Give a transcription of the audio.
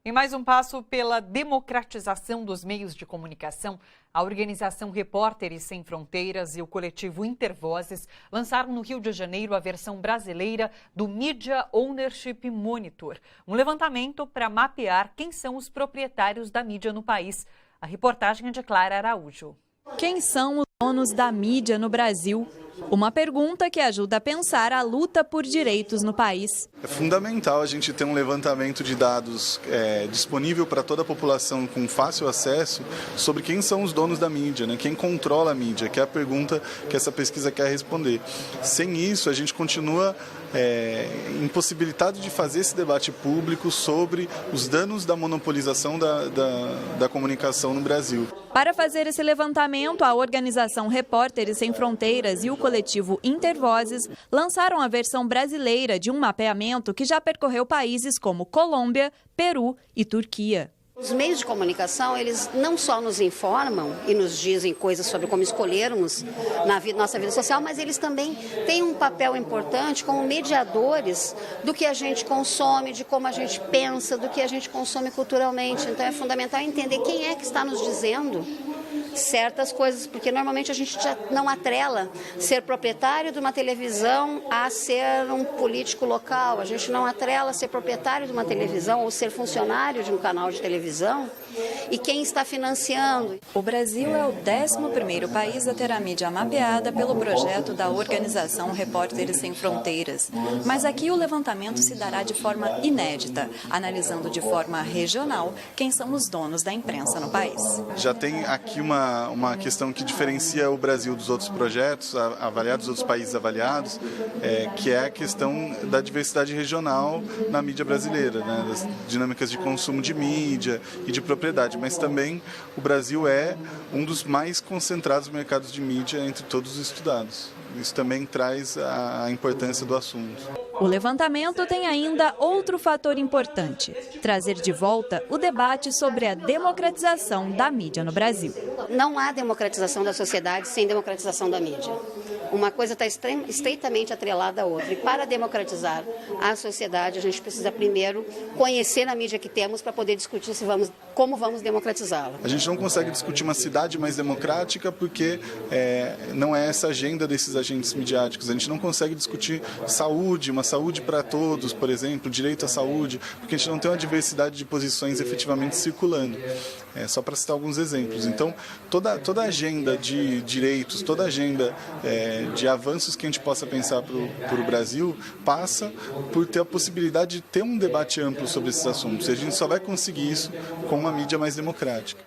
Em mais um passo pela democratização dos meios de comunicação, a organização Repórteres Sem Fronteiras e o coletivo Intervozes lançaram no Rio de Janeiro a versão brasileira do Media Ownership Monitor, um levantamento para mapear quem são os proprietários da mídia no país. A reportagem é de Clara Araújo. Quem são os donos da mídia no Brasil? Uma pergunta que ajuda a pensar a luta por direitos no país. É fundamental a gente ter um levantamento de dados disponível para toda a população com fácil acesso sobre quem são os donos da mídia, né? Quem controla a mídia, que é a pergunta que essa pesquisa quer responder. Sem isso, a gente continua impossibilitado de fazer esse debate público sobre os danos da monopolização da comunicação no Brasil. Para fazer esse levantamento, a organização Repórteres Sem Fronteiras e o coletivo Intervozes lançaram a versão brasileira de um mapeamento que já percorreu países como Colômbia, Peru e Turquia. Os meios de comunicação, eles não só nos informam e nos dizem coisas sobre como escolhermos na nossa vida social, mas eles também têm um papel importante como mediadores do que a gente consome, de como a gente pensa, do que a gente consome culturalmente. Então é fundamental entender quem é que está nos dizendo certas coisas, porque normalmente a gente já não atrela ser proprietário de uma televisão a ser um político local, a gente não atrela ser proprietário de uma televisão ou ser funcionário de um canal de televisão e quem está financiando. O Brasil é o 11º país a ter a mídia mapeada pelo projeto da organização Repórteres Sem Fronteiras. Mas aqui o levantamento se dará de forma inédita, analisando de forma regional quem são os donos da imprensa no país. Já tem aqui uma questão que diferencia o Brasil dos outros projetos avaliados, dos outros países avaliados, que é a questão da diversidade regional na mídia brasileira, né? Das dinâmicas de consumo de mídia e de propriedade, mas também o Brasil é um dos mais concentrados mercados de mídia entre todos os estudados. Isso também traz a importância do assunto. O levantamento tem ainda outro fator importante: trazer de volta o debate sobre a democratização da mídia no Brasil. Não há democratização da sociedade sem democratização da mídia. Uma coisa está estreitamente atrelada à outra. E para democratizar a sociedade, a gente precisa primeiro conhecer a mídia que temos para poder discutir como vamos democratizá-la. A gente não consegue discutir uma cidade mais democrática porque não é essa agenda desses agentes midiáticos. A gente não consegue discutir saúde, uma saúde para todos, por exemplo, direito à saúde, porque a gente não tem uma diversidade de posições efetivamente circulando. Só para citar alguns exemplos. Então, toda a agenda de direitos, toda a agenda de avanços que a gente possa pensar para o Brasil passa por ter a possibilidade de ter um debate amplo sobre esses assuntos. E a gente só vai conseguir isso com uma mídia mais democrática.